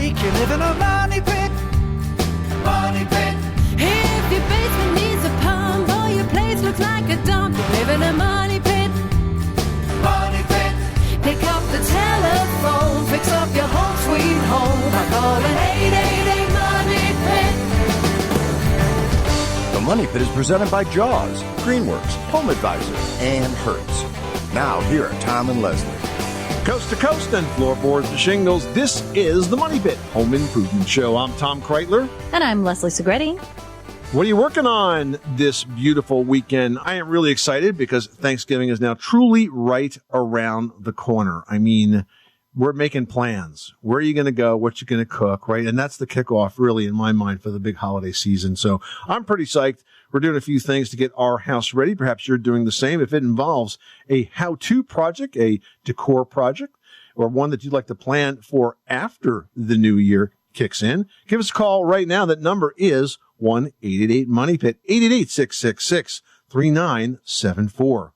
make you live in a money pit. Money pit. If your basement needs a pump or your place looks like a dump, you live in a money pit. Money pit. Pick up the telephone, fix up your home sweet home by calling 888 Money Pit. The Money Pit is presented by Jaws, Greenworks, Home Advisor, and Hertz. Now, here are Tom and Leslie. Coast to coast and floorboards to shingles, this is the Money Pit Home Improvement Show. I'm Tom Kreitler. And I'm Leslie Segretti. What are you working on this beautiful weekend? I am really excited because Thanksgiving is now truly right around the corner. I mean, we're making plans. Where are you going to go? What you going to cook, right? And that's the kickoff, really, in my mind, for the big holiday season. So I'm pretty psyched. We're doing a few things to get our house ready. Perhaps you're doing the same. If it involves a how-to project, a decor project, or one that you'd like to plan for after the new year kicks in, give us a call right now. That number is 1-888-MONEY-PIT, 888-666-3974.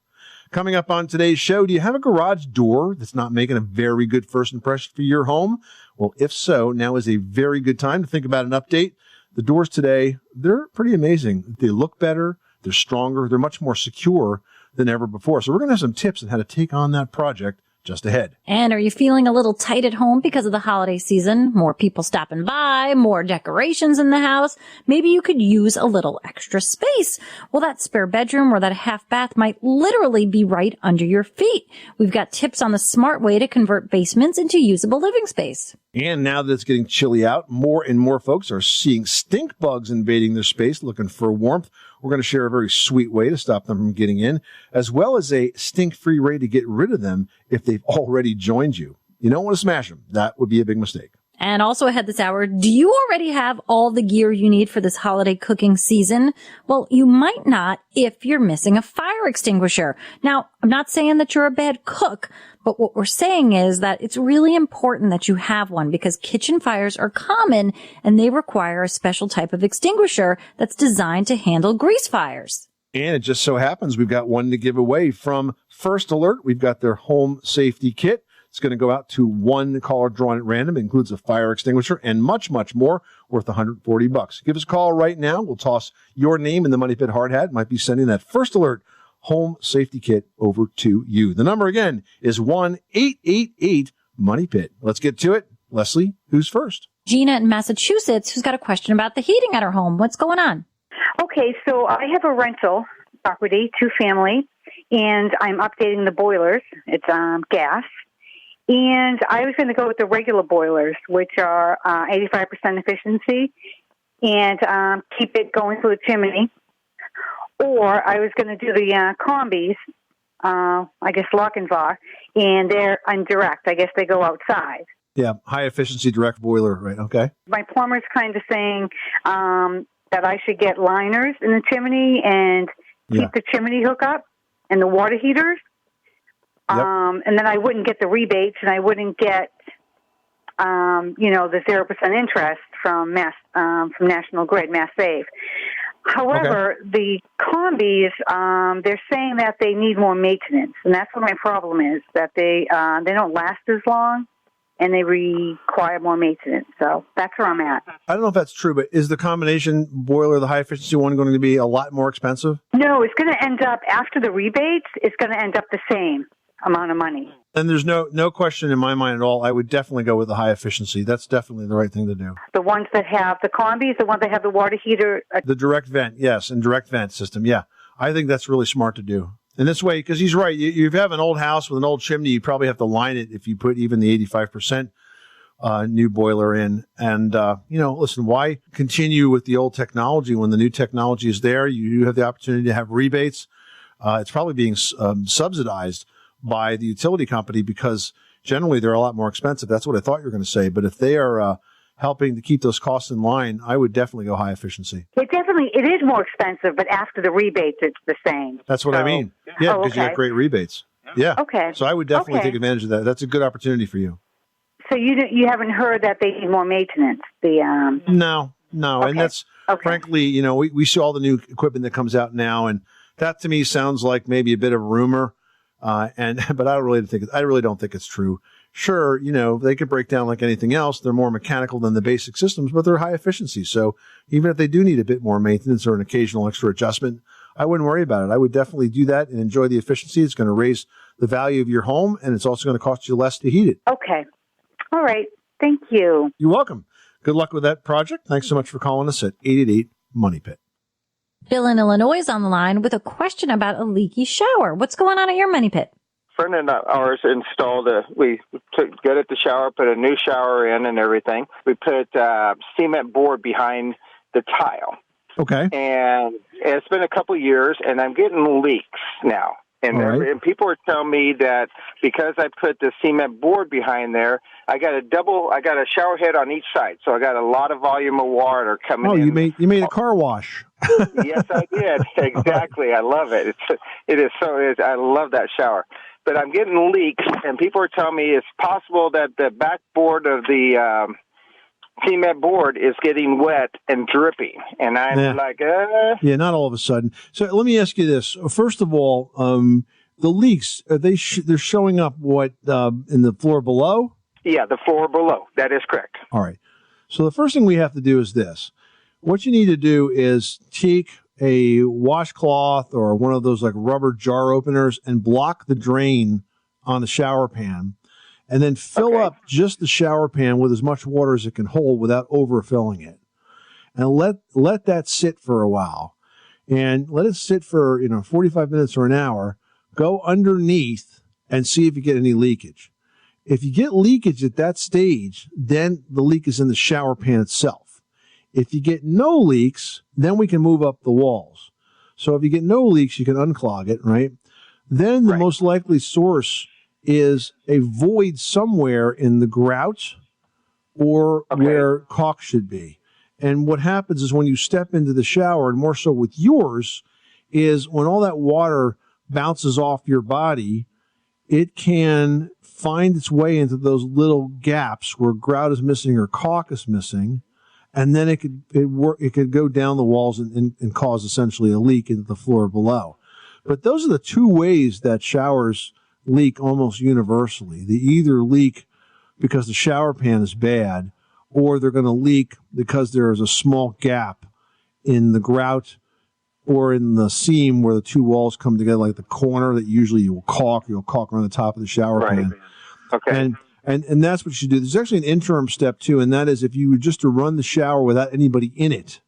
Coming up on today's show, do you have a garage door that's not making a very good first impression for your home? Well, if so, now is a very good time to think about an update. The doors today, they're pretty amazing. They look better, they're stronger, they're much more secure than ever before. So we're going to have some tips on how to take on that project just ahead. And are you feeling a little tight at home because of the holiday season? More people stopping by, more decorations in the house. Maybe you could use a little extra space. Well, that spare bedroom or that half bath might literally be right under your feet. We've got tips on the smart way to convert basements into usable living space. And now that it's getting chilly out, more and more folks are seeing stink bugs invading their space, looking for warmth. We're going to share a very sweet way to stop them from getting in, as well as a stink-free way to get rid of them if they've already joined you. You don't want to smash them. That would be a big mistake. And also ahead this hour, do you already have all the gear you need for this holiday cooking season? Well, you might not if you're missing a fire extinguisher. Now, I'm not saying that you're a bad cook, but what we're saying is that it's really important that you have one because kitchen fires are common and they require a special type of extinguisher that's designed to handle grease fires. And it just so happens we've got one to give away from First Alert. We've got their home safety kit. It's going to go out to one caller drawn at random. It includes a fire extinguisher and much, much more, worth $140. Give us a call right now. We'll toss your name in the Money Pit hard hat. Might be sending that First Alert home safety kit over to you. The number again is 1-888-MONEY-PIT. Let's get to it. Leslie, who's first? Gina in Massachusetts, who's got a question about the heating at her home. What's going on? Okay, so I have a rental property, 2-family, and I'm updating the boilers. It's gas. And I was going to go with the regular boilers, which are 85% efficiency, and keep it going through the chimney. Or I was going to do the combis, I guess Lochinvar, and they're indirect. I guess they go outside. Yeah, high efficiency direct boiler, right? Okay. My plumber's kind of saying that I should get liners in the chimney and keep the chimney hook up and the water heaters. Yep. And then I wouldn't get the rebates, and I wouldn't get, the 0% interest from National Grid, Mass Save. However, the combis, they're saying that they need more maintenance, and that's what my problem is. That they don't last as long, and they require more maintenance. So that's where I'm at. I don't know if that's true, but is the combination boiler, the high efficiency one, going to be a lot more expensive? No, it's going to end up after the rebates. It's going to end up the same amount of money. And there's no question in my mind at all. I would definitely go with the high efficiency. That's definitely the right thing to do. The ones that have the combis, the ones that have the water heater. The direct vent, yes, and direct vent system, yeah. I think that's really smart to do. And this way, because he's right, you have an old house with an old chimney, you probably have to line it if you put even the 85% new boiler in. And, listen, why continue with the old technology when the new technology is there? You have the opportunity to have rebates. It's probably being subsidized by the utility company because generally they're a lot more expensive. That's what I thought you were going to say. But if they are helping to keep those costs in line, I would definitely go high efficiency. It is more expensive, but after the rebates, it's the same. That's what I mean. Yeah, because you have great rebates. Yeah. Okay. So I would definitely take advantage of that. That's a good opportunity for you. So you haven't heard that they need more maintenance? No. Okay. And that's, frankly, we see all the new equipment that comes out now, and that to me sounds like maybe a bit of a rumor. But I really don't think it's true. Sure, they could break down like anything else. They're more mechanical than the basic systems, but they're high efficiency. So even if they do need a bit more maintenance or an occasional extra adjustment, I wouldn't worry about it. I would definitely do that and enjoy the efficiency. It's going to raise the value of your home, and it's also going to cost you less to heat it. Okay. All right. Thank you. You're welcome. Good luck with that project. Thanks so much for calling us at 888-MONEY-PIT. Bill in Illinois is on the line with a question about a leaky shower. What's going on at your Money Pit? Friend of ours installed we got at the shower, put a new shower in and everything. We put cement board behind the tile. Okay. And it's been a couple years, and I'm getting leaks now. And people are telling me that because I put the cement board behind there, I got a shower head on each side, so I got a lot of volume of water coming in. Oh, you made a car wash. Yes, I did. Exactly. I love it. I love that shower. But I'm getting leaks, and people are telling me it's possible that the backboard of the cement board is getting wet and dripping. And I'm Yeah, not all of a sudden. So let me ask you this. First of all, the leaks, they're showing up in the floor below? Yeah, the floor below. That is correct. All right. So the first thing we have to do is this. What you need to do is take a washcloth or one of those like rubber jar openers and block the drain on the shower pan, and then fill up just the shower pan with as much water as it can hold without overfilling it. And let that sit for a while, and let it sit for 45 minutes or an hour. Go underneath and see if you get any leakage. If you get leakage at that stage, then the leak is in the shower pan itself. If you get no leaks, then we can move up the walls. So if you get no leaks, you can unclog it, right? Then the most likely source is a void somewhere in the grout or where caulk should be. And what happens is when you step into the shower, and more so with yours, is when all that water bounces off your body, it can find its way into those little gaps where grout is missing or caulk is missing. And then it could go down the walls and cause essentially a leak into the floor below. But those are the two ways that showers leak almost universally. They either leak because the shower pan is bad, or they're going to leak because there is a small gap in the grout or in the seam where the two walls come together, like the corner that usually you'll caulk around the top of the shower pan. Okay. And that's what you should do. There's actually an interim step too, and that is if you were just to run the shower without anybody in it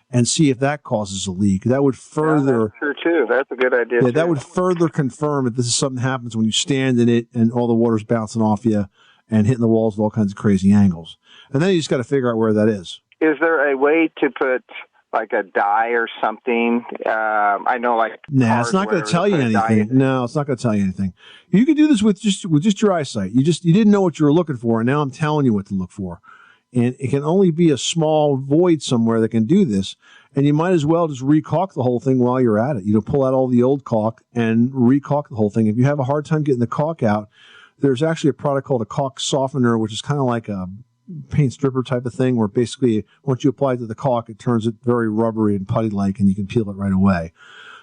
and see if that causes a leak. That would further. That's true too. That's a good idea. Yeah, that would further confirm if this is something that happens when you stand in it and all the water's bouncing off you and hitting the walls at all kinds of crazy angles. And then you just got to figure out where that is. Is there a way to put like a dye or something? I know, like it's not going to tell you anything. No, it's not going to tell you anything. You can do this with just your eyesight. You didn't know what you were looking for, and now I'm telling you what to look for. And it can only be a small void somewhere that can do this. And you might as well just re-caulk the whole thing while you're at it. Pull out all the old caulk and re-caulk the whole thing. If you have a hard time getting the caulk out, there's actually a product called a caulk softener, which is kind of like a paint stripper type of thing, where basically once you apply it to the caulk, it turns it very rubbery and putty-like, and you can peel it right away.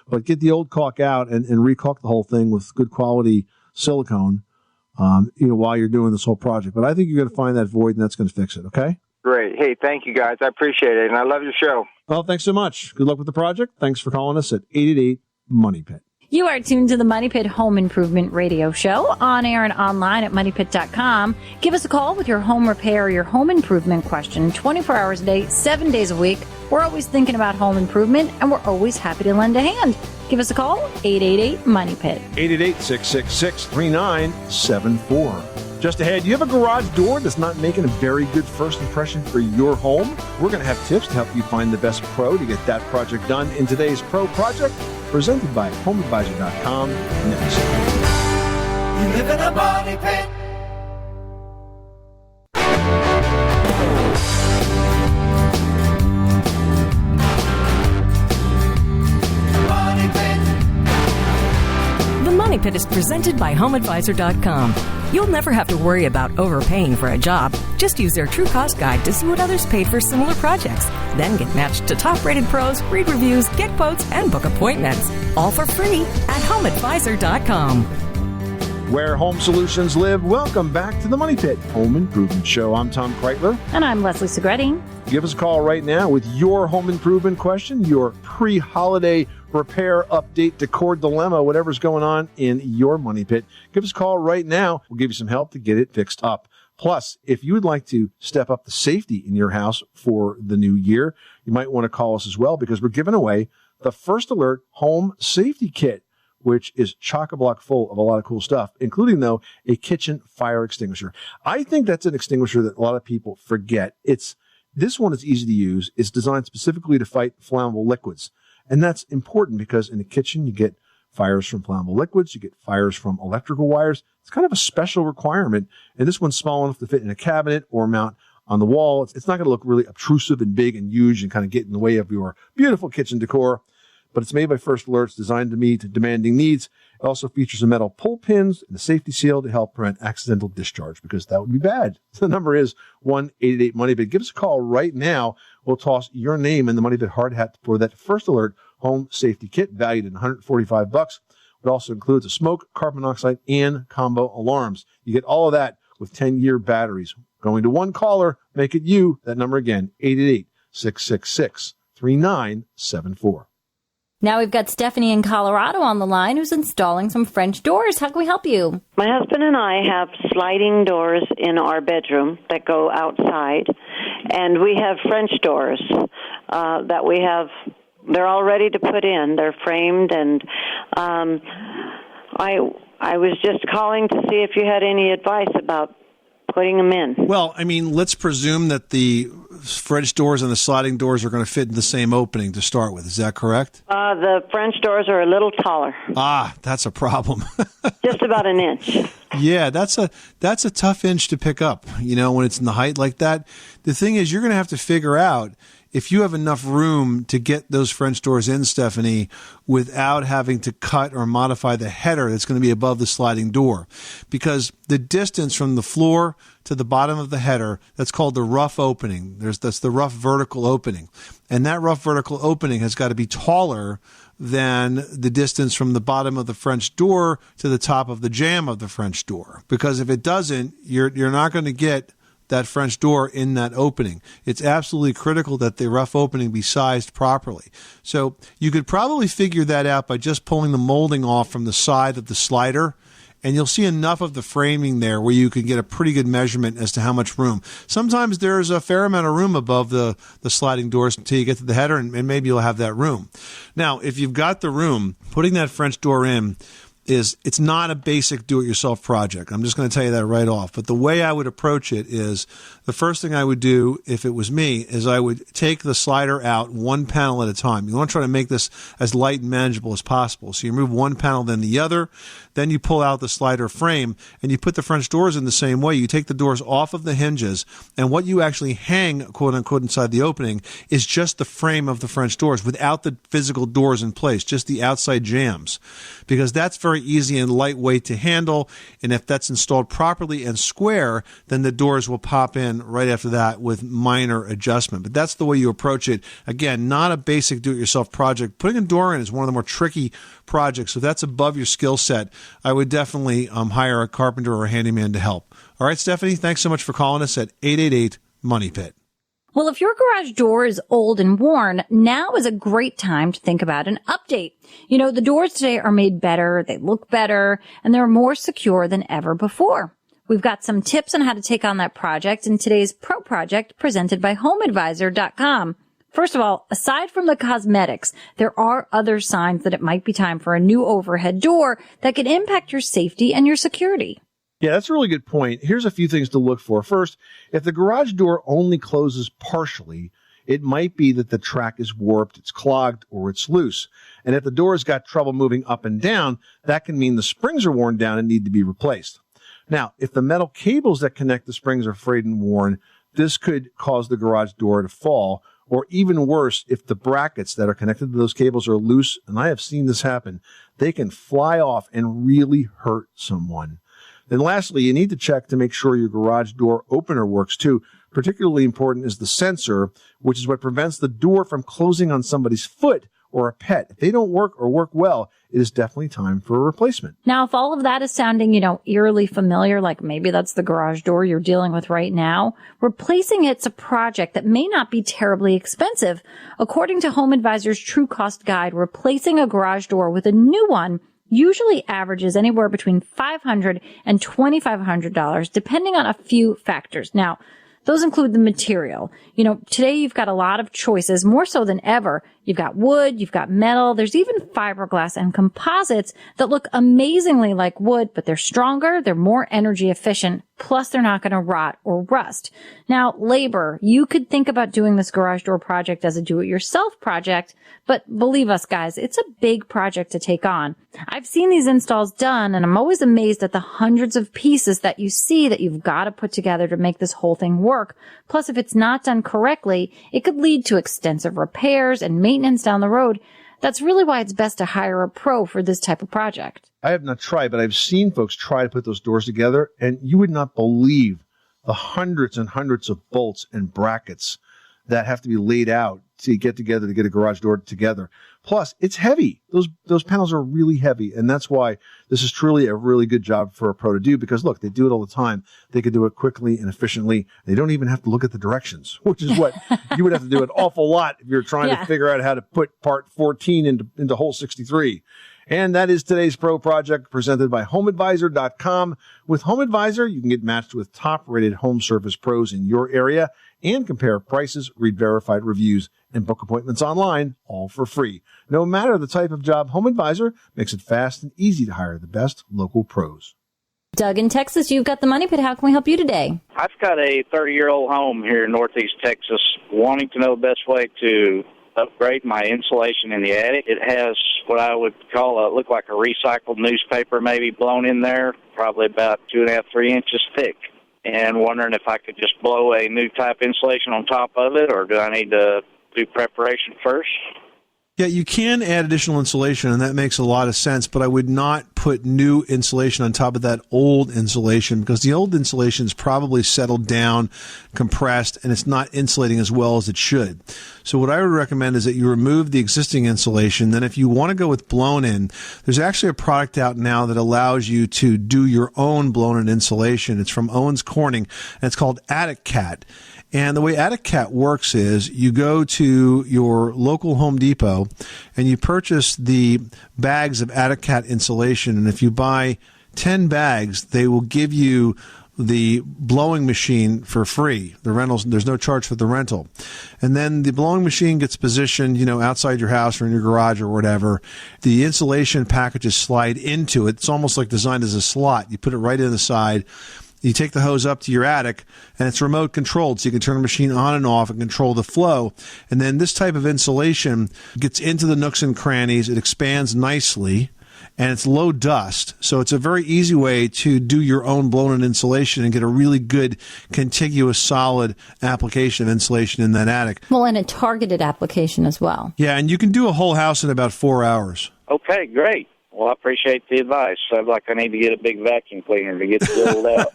But get the old caulk out and re-caulk the whole thing with good quality silicone, while you're doing this whole project. But I think you're going to find that void, and that's going to fix it. Okay? Great. Hey, thank you guys. I appreciate it, and I love your show. Well, thanks so much. Good luck with the project. Thanks for calling us at 888-MONEY-PIT. You are tuned to the Money Pit Home Improvement Radio Show, on air and online at MoneyPit.com. Give us a call with your home repair or your home improvement question 24 hours a day, 7 days a week. We're always thinking about home improvement, and we're always happy to lend a hand. Give us a call, 888-MONEY-PIT. 888-666-3974. Just ahead, you have a garage door that's not making a very good first impression for your home? We're going to have tips to help you find the best pro to get that project done in today's Pro Project, presented by HomeAdvisor.com next. You live in a money pit. Money pit. The Money Pit is presented by HomeAdvisor.com. You'll never have to worry about overpaying for a job. Just use their True Cost Guide to see what others paid for similar projects. Then get matched to top-rated pros, read reviews, get quotes, and book appointments. All for free at HomeAdvisor.com. Where home solutions live. Welcome back to the Money Pit Home Improvement Show. I'm Tom Kreitler. And I'm Leslie Segretti. Give us a call right now with your home improvement question, your pre-holiday repair update, decor dilemma, whatever's going on in your money pit. Give us a call right now. We'll give you some help to get it fixed up. Plus, if you would like to step up the safety in your house for the new year, you might want to call us as well, because we're giving away the First Alert Home Safety Kit, which is chock-a-block full of a lot of cool stuff, including, though, a kitchen fire extinguisher. I think that's an extinguisher that a lot of people forget. This one is easy to use. It's designed specifically to fight flammable liquids. And that's important because in the kitchen, you get fires from flammable liquids. You get fires from electrical wires. It's kind of a special requirement. And this one's small enough to fit in a cabinet or mount on the wall. It's not going to look really obtrusive and big and huge and kind of get in the way of your beautiful kitchen decor. But it's made by First Alert. It's designed to meet demanding needs. It also features a metal pull pins and a safety seal to help prevent accidental discharge, because that would be bad. The number is 1-888-MONEY-PIT. Give us a call right now. We'll toss your name in the Money Pit hard hat for that First Alert Home Safety Kit, valued at $145. It also includes a smoke, carbon monoxide, and combo alarms. You get all of that with 10-year batteries. Going to one caller, make it you. That number again, 888-666-3974. Now we've got Stephanie in Colorado on the line who's installing some French doors. How can we help you? My husband and I have sliding doors in our bedroom that go outside, and we have French doors that we have. They're all ready to put in. They're framed, and I was just calling to see if you had any advice about putting them in. Well, I mean, let's presume that the French doors and the sliding doors are going to fit in the same opening to start with. Is that correct? The French doors are a little taller. Ah, that's a problem. Just about an inch. Yeah, that's a tough inch to pick up, when it's in the height like that. The thing is, you're going to have to figure out if you have enough room to get those French doors in, Stephanie, without having to cut or modify the header that's going to be above the sliding door. Because the distance from the floor to the bottom of the header, that's called the rough opening. That's the rough vertical opening. And that rough vertical opening has got to be taller than the distance from the bottom of the French door to the top of the jamb of the French door. Because if it doesn't, you're not going to get that French door in that opening. It's absolutely critical that the rough opening be sized properly. So you could probably figure that out by just pulling the molding off from the side of the slider, and you'll see enough of the framing there where you can get a pretty good measurement as to how much room. Sometimes there's a fair amount of room above the sliding doors until you get to the header, and maybe you'll have that room. Now, if you've got the room, putting that French door in it's not a basic do-it-yourself project. I'm just going to tell you that right off. But the way I would approach it is, the first thing I would do if it was me is I would take the slider out one panel at a time. You want to try to make this as light and manageable as possible. So you remove one panel, then the other. Then you pull out the slider frame, and you put the French doors in the same way. You take the doors off of the hinges, and what you actually hang, quote-unquote, inside the opening is just the frame of the French doors without the physical doors in place, just the outside jambs, because that's very easy and lightweight to handle. And if that's installed properly and square, then the doors will pop in right after that with minor adjustment. But that's the way you approach it. Again, not a basic do-it-yourself project. Putting a door in is one of the more tricky projects. So if that's above your skill set, I would definitely hire a carpenter or a handyman to help. All right, Stephanie, thanks so much for calling us at 888-MONEY-PIT. Well, if your garage door is old and worn, now is a great time to think about an update. The doors today are made better, they look better, and they're more secure than ever before. We've got some tips on how to take on that project in today's Pro Project presented by HomeAdvisor.com. First of all, aside from the cosmetics, there are other signs that it might be time for a new overhead door that could impact your safety and your security. Yeah, that's a really good point. Here's a few things to look for. First, if the garage door only closes partially, it might be that the track is warped, it's clogged, or it's loose. And if the door's got trouble moving up and down, that can mean the springs are worn down and need to be replaced. Now, if the metal cables that connect the springs are frayed and worn, this could cause the garage door to fall. Or even worse, if the brackets that are connected to those cables are loose, and I have seen this happen, they can fly off and really hurt someone. Then lastly, you need to check to make sure your garage door opener works too. Particularly important is the sensor, which is what prevents the door from closing on somebody's foot or a pet. If they don't work or work well, it is definitely time for a replacement. Now, if all of that is sounding, eerily familiar, like maybe that's the garage door you're dealing with right now, replacing it's a project that may not be terribly expensive. According to Home Advisor's True Cost Guide, replacing a garage door with a new one usually averages anywhere between $500 and $2,500, depending on a few factors. Now, those include the material. Today you've got a lot of choices, more so than ever. You've got wood, you've got metal, there's even fiberglass and composites that look amazingly like wood, but they're stronger, they're more energy efficient, plus they're not going to rot or rust. Now, labor, you could think about doing this garage door project as a do-it-yourself project, but believe us guys, it's a big project to take on. I've seen these installs done, and I'm always amazed at the hundreds of pieces that you see that you've got to put together to make this whole thing work. Plus, if it's not done correctly, it could lead to extensive repairs and maintenance down the road. That's really why it's best to hire a pro for this type of project. I have not tried, but I've seen folks try to put those doors together, and you would not believe the hundreds and hundreds of bolts and brackets that have to be laid out to get together to get a garage door together. Plus, it's heavy. Those panels are really heavy, and that's why this is truly a really good job for a pro to do, because, look, they do it all the time. They can do it quickly and efficiently. They don't even have to look at the directions, which is what you would have to do an awful lot if you're trying to figure out how to put part 14 into hole 63. And that is today's Pro Project, presented by HomeAdvisor.com. With Home Advisor, you can get matched with top-rated home service pros in your area and compare prices, read verified reviews, and book appointments online, all for free. No matter the type of job, Home Advisor makes it fast and easy to hire the best local pros. Doug in Texas, you've got the Money Pit. How can we help you today? I've got a 30-year-old home here in northeast Texas, wanting to know the best way to upgrade my insulation in the attic. It has what I would call look like a recycled newspaper maybe blown in there, probably about 2.5, 3 inches thick. And wondering if I could just blow a new type insulation on top of it, or do I need to do preparation first? Yeah, you can add additional insulation, and that makes a lot of sense, but I would not put new insulation on top of that old insulation, because the old insulation is probably settled down, compressed, and it's not insulating as well as it should. So what I would recommend is that you remove the existing insulation. Then if you want to go with blown-in, there's actually a product out now that allows you to do your own blown-in insulation. It's from Owens Corning, and it's called Attic Cat. And the way Attic Cat works is you go to your local Home Depot and you purchase the bags of Attic Cat insulation. And if you buy 10 bags, they will give you the blowing machine for free. The rentals, there's no charge for the rental. And then the blowing machine gets positioned, outside your house or in your garage or whatever. The insulation packages slide into it. It's almost like designed as a slot. You put it right in the side. You take the hose up to your attic, and it's remote controlled, so you can turn the machine on and off and control the flow. And then this type of insulation gets into the nooks and crannies. It expands nicely, and it's low dust. So it's a very easy way to do your own blown-in insulation and get a really good, contiguous, solid application of insulation in that attic. Well, and a targeted application as well. Yeah, and you can do a whole house in about 4 hours. Okay, great. Well, I appreciate the advice. Sounds like I need to get a big vacuum cleaner to get it rolled out.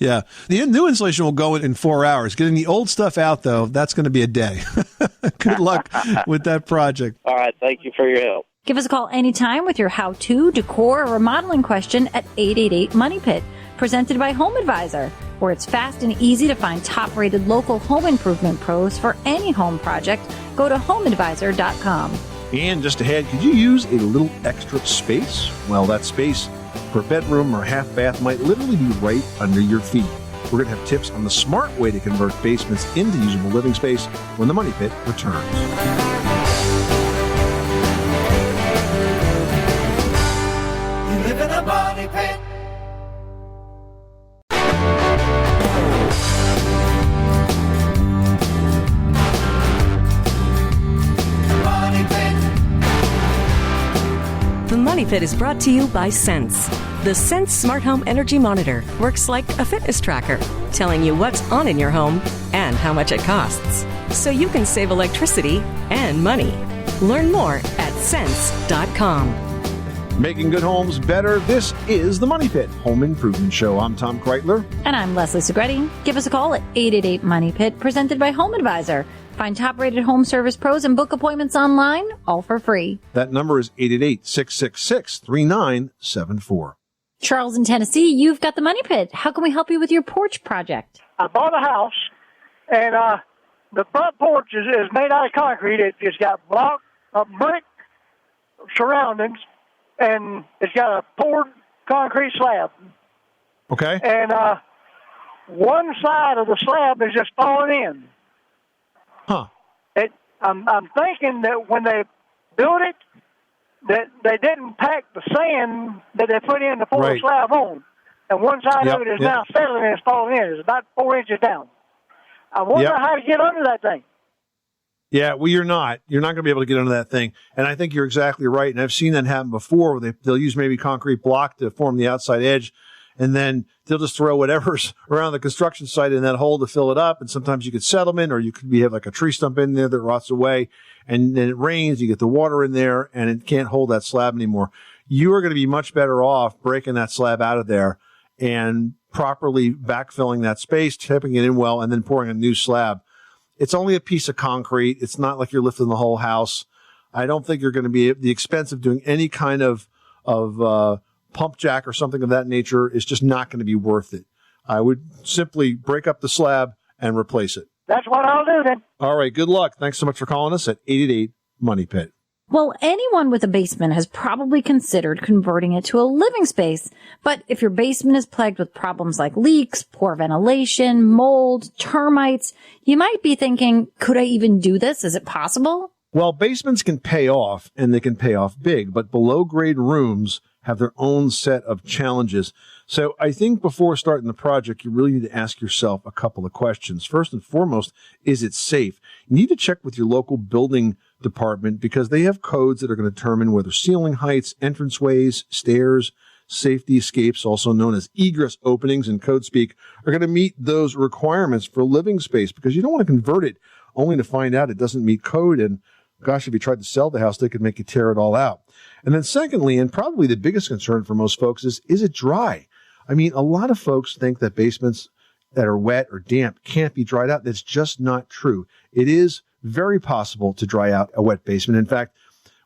Yeah. The new insulation will go in 4 hours. Getting the old stuff out, though, that's going to be a day. Good luck with that project. All right. Thank you for your help. Give us a call anytime with your how-to, decor, or remodeling question at 888-MONEY-PIT, presented by Home Advisor, where it's fast and easy to find top-rated local home improvement pros for any home project. Go to HomeAdvisor.com. And just ahead, could you use a little extra space? Well, that space for a bedroom or half bath might literally be right under your feet. We're going to have tips on the smart way to convert basements into usable living space when the Money Pit returns. You live in a money pit. The Money Pit is brought to you by Sense. The Sense Smart Home Energy Monitor works like a fitness tracker, telling you what's on in your home and how much it costs, so you can save electricity and money. Learn more at sense.com. Making good homes better. This is the Money Pit Home Improvement Show. I'm Tom Kreitler. And I'm Leslie Segretti. Give us a call at 888-MONEY-PIT, presented by Home Advisor. Find top-rated home service pros and book appointments online, all for free. That number is 888-666-3974. Charles in Tennessee, you've got the Money Pit. How can we help you with your porch project? I bought a house, and the front porch is made out of concrete. It's got brick surroundings, and it's got a poured concrete slab. Okay. And one side of the slab is just falling in. Huh. I'm thinking that when they built it, that they didn't pack the sand that they put in the poured slab on. And one side of it is now settling and it's falling in. It's about 4 inches down. I wonder how to get under that thing. Yeah, well, you're not. You're not going to be able to get under that thing. And I think you're exactly right. And I've seen that happen before where they'll use maybe concrete block to form the outside edge. And then they'll just throw whatever's around the construction site in that hole to fill it up. And sometimes you get settlement, or you could have like a tree stump in there that rots away. And then it rains, you get the water in there, and it can't hold that slab anymore. You are going to be much better off breaking that slab out of there and properly backfilling that space, tipping it in well, and then pouring a new slab. It's only a piece of concrete. It's not like you're lifting the whole house. I don't think you're going to be the expense of doing any kind of pump jack or something of that nature is just not going to be worth it. I would simply break up the slab and replace it. That's what I'll do then. All right. Good luck. Thanks so much for calling us at 888 Money Pit. Well, anyone with a basement has probably considered converting it to a living space. But if your basement is plagued with problems like leaks, poor ventilation, mold, termites, you might be thinking, could I even do this? Is it possible? Well, basements can pay off, and they can pay off big, but below-grade rooms have their own set of challenges. So I think before starting the project, you really need to ask yourself a couple of questions. First and foremost, is it safe? You need to check with your local building department because they have codes that are going to determine whether ceiling heights, entranceways, stairs, safety escapes, also known as egress openings in code speak, are going to meet those requirements for living space, because you don't want to convert it only to find out it doesn't meet code. And gosh, if you tried to sell the house, they could make you tear it all out. And then secondly, and probably the biggest concern for most folks is it dry? I mean, a lot of folks think that basements that are wet or damp can't be dried out. That's just not true. It is very possible to dry out a wet basement. In fact,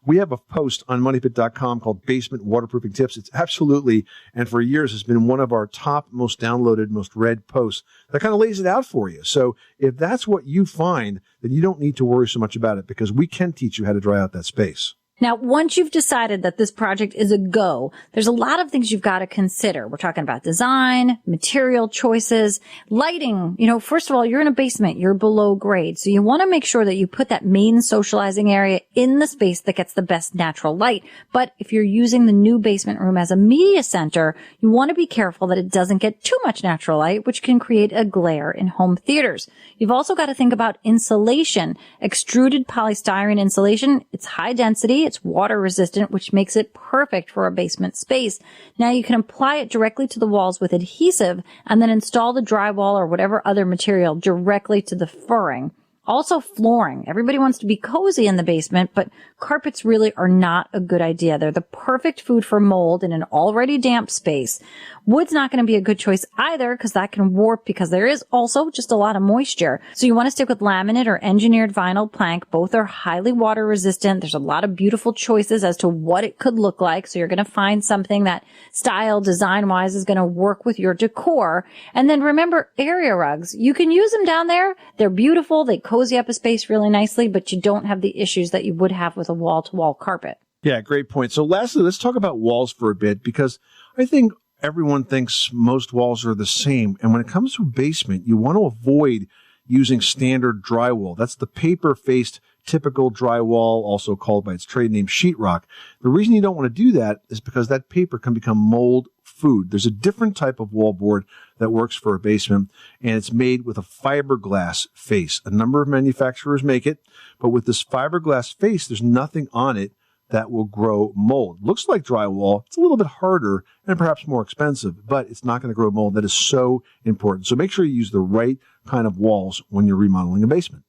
we have a post on moneypit.com called Basement Waterproofing Tips. It's absolutely, and for years has been one of our top, most downloaded, most read posts that kind of lays it out for you. So if that's what you find, then you don't need to worry so much about it, because we can teach you how to dry out that space. Now, once you've decided that this project is a go, there's a lot of things you've got to consider. We're talking about design, material choices, lighting. You know, first of all, you're in a basement, you're below grade. So you want to make sure that you put that main socializing area in the space that gets the best natural light. But if you're using the new basement room as a media center, you want to be careful that it doesn't get too much natural light, which can create a glare in home theaters. You've also got to think about insulation. Extruded polystyrene insulation, it's high density. It's water resistant, which makes it perfect for a basement space. Now you can apply it directly to the walls with adhesive and then install the drywall or whatever other material directly to the furring. Also flooring. Everybody wants to be cozy in the basement, but carpets really are not a good idea. They're the perfect food for mold in an already damp space. Wood's not going to be a good choice either, because that can warp, because there is also just a lot of moisture. So you want to stick with laminate or engineered vinyl plank. Both are highly water resistant. There's a lot of beautiful choices as to what it could look like. So you're going to find something that style, design wise, is going to work with your decor. And then remember, area rugs. You can use them down there. They're beautiful. They cozy up a space really nicely, but you don't have the issues that you would have with a wall-to-wall carpet. Yeah, great point. So lastly, let's talk about walls for a bit, because I think everyone thinks most walls are the same. And when it comes to a basement, you want to avoid using standard drywall. That's the paper-faced typical drywall, also called by its trade name sheetrock. The reason you don't want to do that is because that paper can become mold food. There's a different type of wallboard that works for a basement, and it's made with a fiberglass face. A number of manufacturers make it, but with this fiberglass face, there's nothing on it that will grow mold. Looks like drywall. It's a little bit harder and perhaps more expensive, but it's not going to grow mold. That is so important. So make sure you use the right kind of walls when you're remodeling a basement.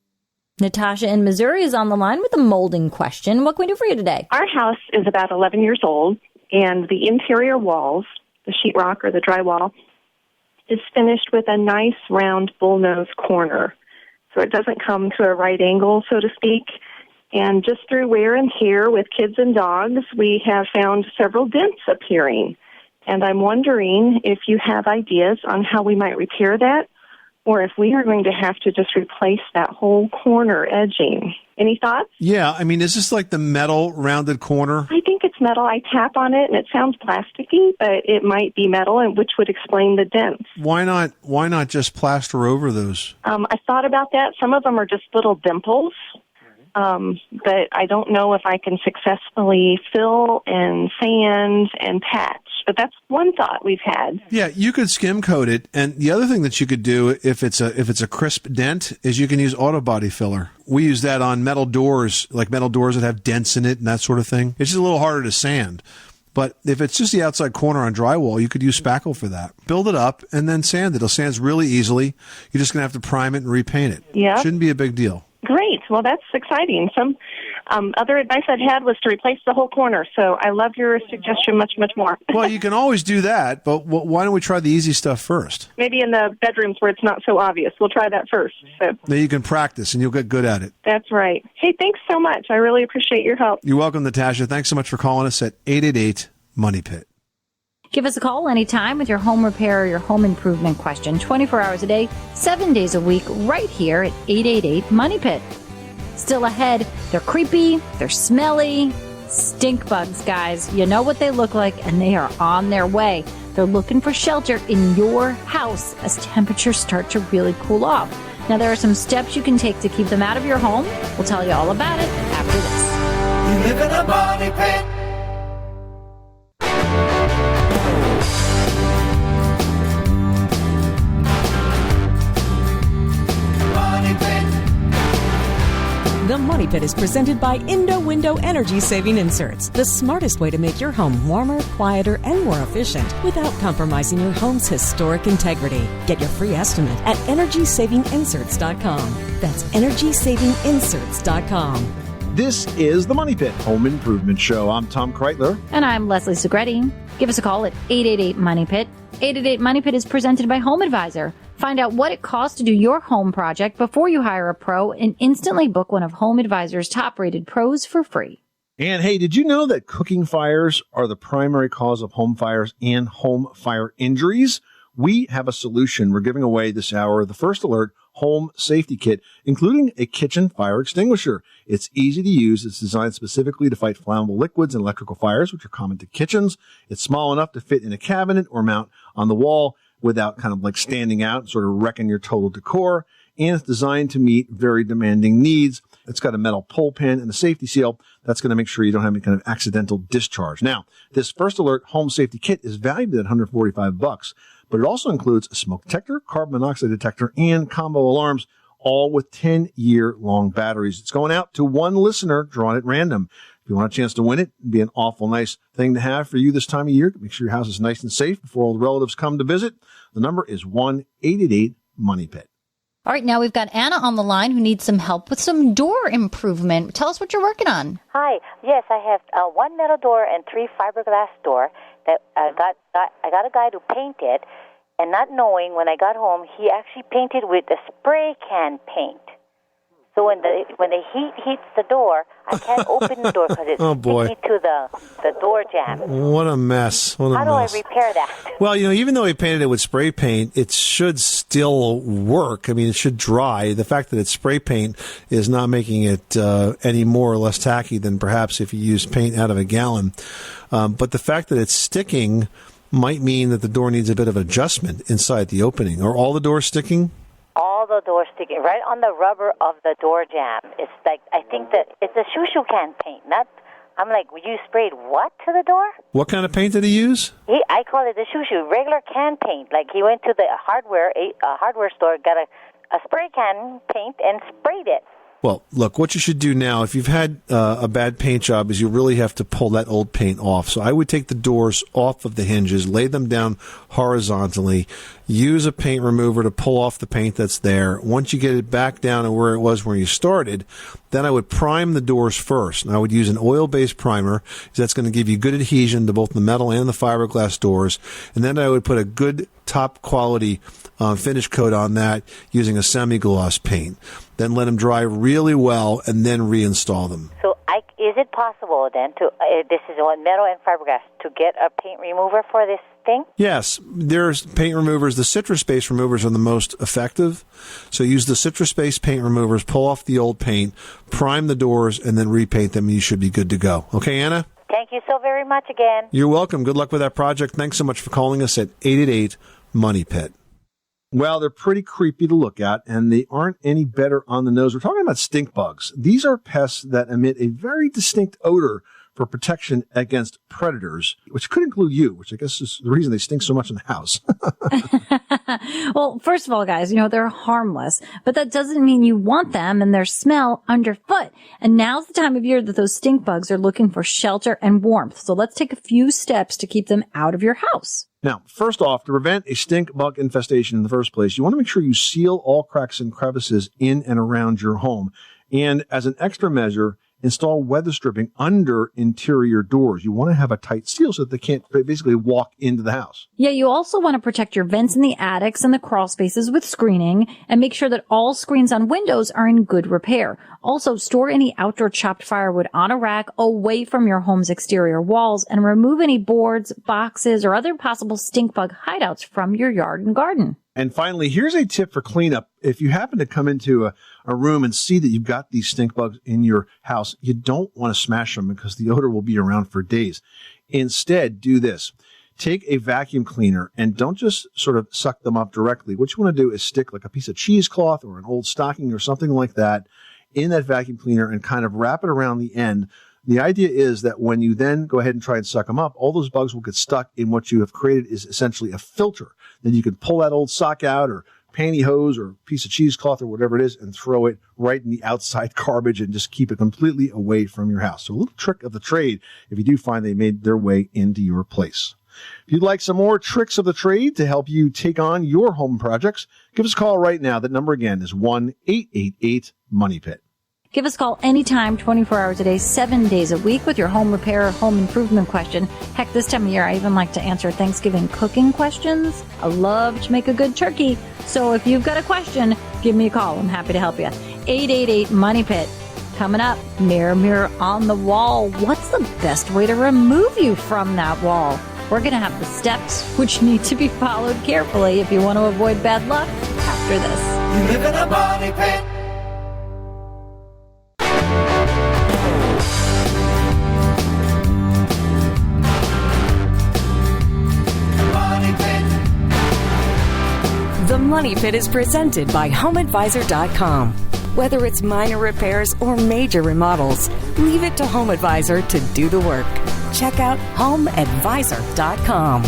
Natasha in Missouri is on the line with a molding question. What can we do for you today? Our house is about 11 years old, and the interior walls, the sheetrock or the drywall, is finished with a nice round bullnose corner. so it doesn't come to a right angle, so to speak. And just through wear and tear with kids and dogs, we have found several dents appearing. And I'm wondering if you have ideas on how we might repair that, or if we are going to have to just replace that whole corner edging. Any thoughts? Yeah, I mean, is this like the metal rounded corner? I think it's metal. I tap on it, and it sounds plasticky, but it might be metal, and which would explain the dents. Why not just plaster over those? I thought about that. Some of them are just little dimples. But I don't know if I can successfully fill and sand and patch. But that's one thought we've had. Yeah, you could skim coat it, and the other thing that you could do if it's a crisp dent is you can use auto body filler. We use that on metal doors, like metal doors that have dents in it and that sort of thing. It's just a little harder to sand. But if it's just the outside corner on drywall, you could use spackle for that. Build it up and then sand it. It'll sand really easily. You're just going to have to prime it and repaint it. Yeah. Shouldn't be a big deal. Great. Well, that's exciting. Some other advice I'd had was to replace the whole corner. So I love your suggestion much, much more. Well, you can always do that, but why don't we try the easy stuff first? Maybe in the bedrooms where it's not so obvious. We'll try that first. So Then you can practice, and you'll get good at it. that's right. Hey, thanks so much. I really appreciate your help. You're welcome, Natasha. Thanks so much for calling us at 888-MONEY-PIT. Give us a call anytime with your home repair or your home improvement question, 24 hours a day, 7 days a week, right here at 888-MONEY-PIT. Still ahead, they're creepy, they're smelly, stink bugs, guys. You know what they look like, and they are on their way. They're looking for shelter in your house as temperatures start to really cool off. Now, there are some steps you can take to keep them out of your home. We'll tell you all about it after this. You live in a money pit. The Money Pit is presented by Indo Window Energy Saving Inserts, the smartest way to make your home warmer, quieter, and more efficient without compromising your home's historic integrity. Get your free estimate at EnergySavingInserts.com. That's EnergySavingInserts.com. This is the Money Pit Home Improvement Show. I'm Tom Kreitler. And I'm Leslie Segretti. Give us a call at 888-MONEY-PIT. 888-MONEY-PIT is presented by Home Advisor. Find out what it costs to do your home project before you hire a pro and instantly book one of Home Advisor's top-rated pros for free. And hey, did you know that cooking fires are the primary cause of home fires and home fire injuries? We have a solution. We're giving away this hour the First Alert Home Safety Kit, including a kitchen fire extinguisher. It's easy to use. It's designed specifically to fight flammable liquids and electrical fires, which are common to kitchens. It's small enough to fit in a cabinet or mount on the wall without kind of like standing out, sort of wrecking your total decor. And it's designed to meet very demanding needs. It's got a metal pull pin and a safety seal. That's going to make sure you don't have any kind of accidental discharge. Now, this First Alert Home Safety Kit is valued at $145, but it also includes a smoke detector, carbon monoxide detector, and combo alarms, all with 10-year-long batteries. It's going out to one listener drawn at random. If you want a chance to win it, it'd be an awful nice thing to have for you this time of year. Make sure your house is nice and safe before all the relatives come to visit. The number is 1-888-MONEY-PIT. All right, now we've got Anna on the line who needs some help with some door improvement. Tell us what you're working on. Hi. Yes, I have one metal door and 3 fiberglass door that I got a guy to paint it, and not knowing when I got home, he actually painted with a spray can paint. So when the heat hits the door, I can't open the door because it's sticky to the door jamb. What a mess. How do I repair that? Well, even though he painted it with spray paint, it should still work. I mean, it should dry. The fact that it's spray paint is not making it any more or less tacky than perhaps if you used paint out of a gallon. But the fact that it's sticking might mean that the door needs a bit of adjustment inside the opening. Are all the doors sticking? All the doors sticking right on the rubber of the door jamb. It's like, I think that it's a shoo-shoo can paint. I'm like, you sprayed what to the door? What kind of paint did he use? I call it the shoo-shoo, regular can paint. Like he went to the hardware store, got a spray can paint and sprayed it. Well, look, what you should do now, if you've had a bad paint job, is you really have to pull that old paint off. So I would take the doors off of the hinges, lay them down horizontally, use a paint remover to pull off the paint that's there. Once you get it back down to where it was when you started, then I would prime the doors first. And I would use an oil-based primer, because that's going to give you good adhesion to both the metal and the fiberglass doors. And then I would put a good top quality finish coat on that using a semi-gloss paint. Then let them dry really well and then reinstall them. So is it possible then to, this is on metal and fiberglass, to get a paint remover for this thing? Yes, there's paint removers. The citrus-based removers are the most effective. So use the citrus-based paint removers, pull off the old paint, prime the doors, and then repaint them, and you should be good to go. Okay, Anna? Thank you so very much again. You're welcome. Good luck with that project. Thanks so much for calling us at 888-MONEY-PIT. Well, they're pretty creepy to look at, and they aren't any better on the nose. We're talking about stink bugs. These are pests that emit a very distinct odor for protection against predators, which could include you, which I guess is the reason they stink so much in the house. Well, first of all, guys, they're harmless, but that doesn't mean you want them and their smell underfoot. And now's the time of year that those stink bugs are looking for shelter and warmth. So let's take a few steps to keep them out of your house. Now, first off, to prevent a stink bug infestation in the first place, you want to make sure you seal all cracks and crevices in and around your home. And as an extra measure, install weather stripping under interior doors. You want to have a tight seal so that they can't basically walk into the house. Yeah, you also want to protect your vents in the attics and the crawl spaces with screening and make sure that all screens on windows are in good repair. Also, store any outdoor chopped firewood on a rack away from your home's exterior walls and remove any boards, boxes, or other possible stink bug hideouts from your yard and garden. And finally, here's a tip for cleanup. If you happen to come into a room and see that you've got these stink bugs in your house, you don't want to smash them because the odor will be around for days. Instead, do this. Take a vacuum cleaner and don't just sort of suck them up directly. What you want to do is stick like a piece of cheesecloth or an old stocking or something like that in that vacuum cleaner and kind of wrap it around the end. The idea is that when you then go ahead and try and suck them up, all those bugs will get stuck in what you have created is essentially a filter. Then you can pull that old sock out or pantyhose or piece of cheesecloth or whatever it is and throw it right in the outside garbage and just keep it completely away from your house. So a little trick of the trade if you do find they made their way into your place. If you'd like some more tricks of the trade to help you take on your home projects, give us a call right now. That number again is 1-888-MONEY-PIT. Give us a call anytime, 24 hours a day, 7 days a week with your home repair or home improvement question. Heck, this time of year, I even like to answer Thanksgiving cooking questions. I love to make a good turkey. So if you've got a question, give me a call. I'm happy to help you. 888-MONEY-PIT. Coming up, mirror, mirror on the wall. What's the best way to remove you from that wall? We're going to have the steps which need to be followed carefully if you want to avoid bad luck after this. You live in a money pit. The Money Pit is presented by HomeAdvisor.com. Whether it's minor repairs or major remodels, leave it to HomeAdvisor to do the work. Check out HomeAdvisor.com.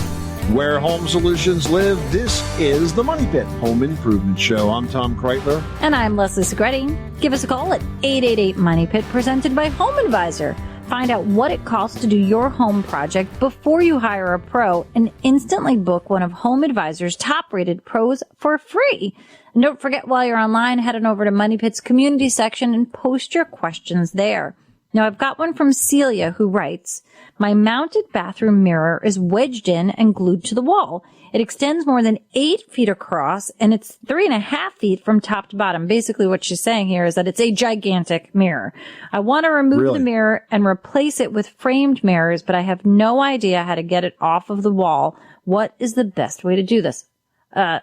Where home solutions live, this is the Money Pit Home Improvement Show. I'm Tom Kreitler. And I'm Leslie Segretti. Give us a call at 888-MONEY-PIT, presented by HomeAdvisor. Find out what it costs to do your home project before you hire a pro and instantly book one of HomeAdvisor's top-rated pros for free. And don't forget, while you're online, head on over to Money Pit's community section and post your questions there. Now, I've got one from Celia who writes, my mounted bathroom mirror is wedged in and glued to the wall. It extends more than 8 feet across, and it's 3.5 feet from top to bottom. Basically, what she's saying here is that it's a gigantic mirror. I want to remove the mirror and replace it with framed mirrors, but I have no idea how to get it off of the wall. What is the best way to do this?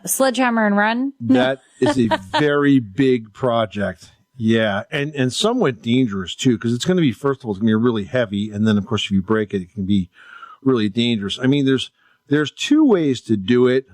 Sledgehammer and run? That is a very big project. Yeah, and somewhat dangerous, too, because it's going to be, first of all, it's going to be really heavy, and then, of course, if you break it, it can be really dangerous. I mean, there's 2 ways to do it,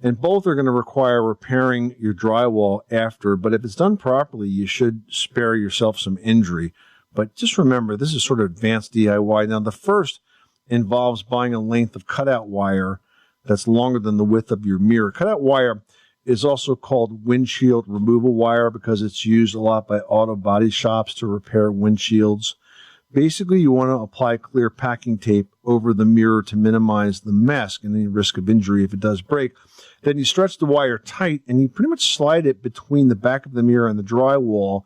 and both are going to require repairing your drywall after, but if it's done properly, you should spare yourself some injury. But just remember, this is sort of advanced DIY. Now, the first involves buying a length of cutout wire that's longer than the width of your mirror. Cutout wire is also called windshield removal wire because it's used a lot by auto body shops to repair windshields. Basically, you want to apply clear packing tape over the mirror to minimize the mess and any risk of injury if it does break. Then you stretch the wire tight and you pretty much slide it between the back of the mirror and the drywall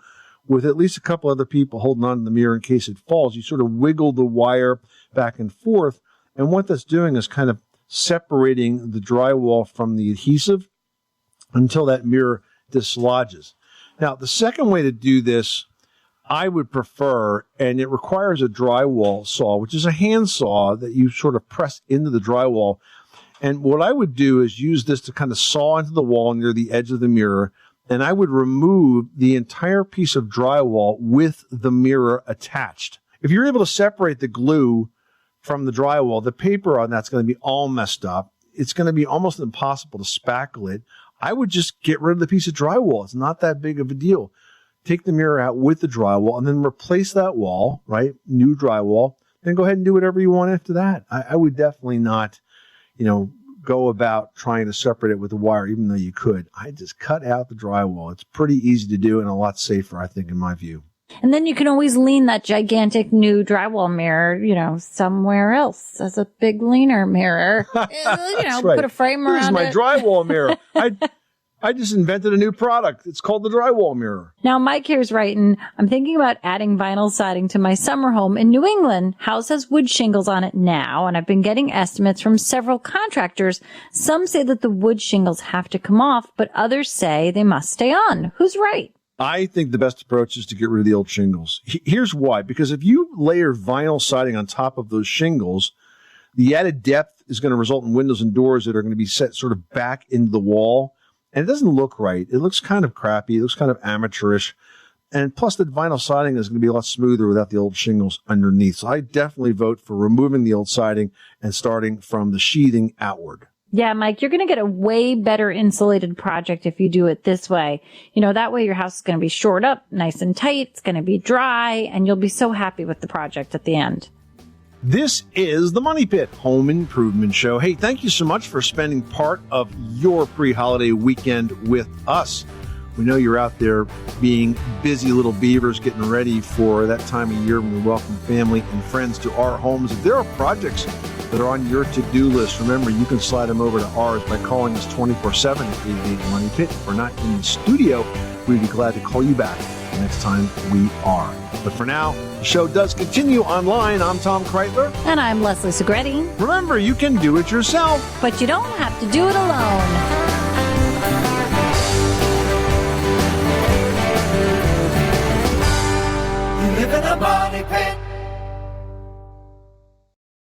with at least a couple other people holding on to the mirror in case it falls. You sort of wiggle the wire back and forth, and what that's doing is kind of separating the drywall from the adhesive until that mirror dislodges. Now, the second way to do this, I would prefer, and it requires a drywall saw, which is a hand saw that you sort of press into the drywall. And what I would do is use this to kind of saw into the wall near the edge of the mirror, and I would remove the entire piece of drywall with the mirror attached. If you're able to separate the glue from the drywall, the paper on that's going to be all messed up. It's going to be almost impossible to spackle it. I would just get rid of the piece of drywall. It's not that big of a deal. Take the mirror out with the drywall and then replace that wall, right? New drywall. Then go ahead and do whatever you want after that. I would definitely not, go about trying to separate it with a wire, even though you could. I just cut out the drywall. It's pretty easy to do and a lot safer, I think, in my view. And then you can always lean that gigantic new drywall mirror, somewhere else as a big leaner mirror. That's right. Put a frame around it. Here's my drywall mirror. I just invented a new product. It's called the drywall mirror. Now, Mike here's writing, I'm thinking about adding vinyl siding to my summer home in New England. House has wood shingles on it now, and I've been getting estimates from several contractors. Some say that the wood shingles have to come off, but others say they must stay on. Who's right? I think the best approach is to get rid of the old shingles. Here's why. Because if you layer vinyl siding on top of those shingles, the added depth is going to result in windows and doors that are going to be set sort of back into the wall. And it doesn't look right. It looks kind of crappy. It looks kind of amateurish. And plus, the vinyl siding is going to be a lot smoother without the old shingles underneath. So I definitely vote for removing the old siding and starting from the sheathing outward. Yeah, Mike, you're going to get a way better insulated project if you do it this way. That way your house is going to be shored up, nice and tight. It's going to be dry, and you'll be so happy with the project at the end. This is the Money Pit Home Improvement Show. Hey, thank you so much for spending part of your pre-holiday weekend with us. We know you're out there being busy little beavers getting ready for that time of year when we welcome family and friends to our homes. If there are projects that are on your to-do list, remember, you can slide them over to ours by calling us 24/7 at 88-MONEY-PIT. If we're not in the studio, we'd be glad to call you back the next time we are. But for now, the show does continue online. I'm Tom Kreitler. And I'm Leslie Segretti. Remember, you can do it yourself, but you don't have to do it alone.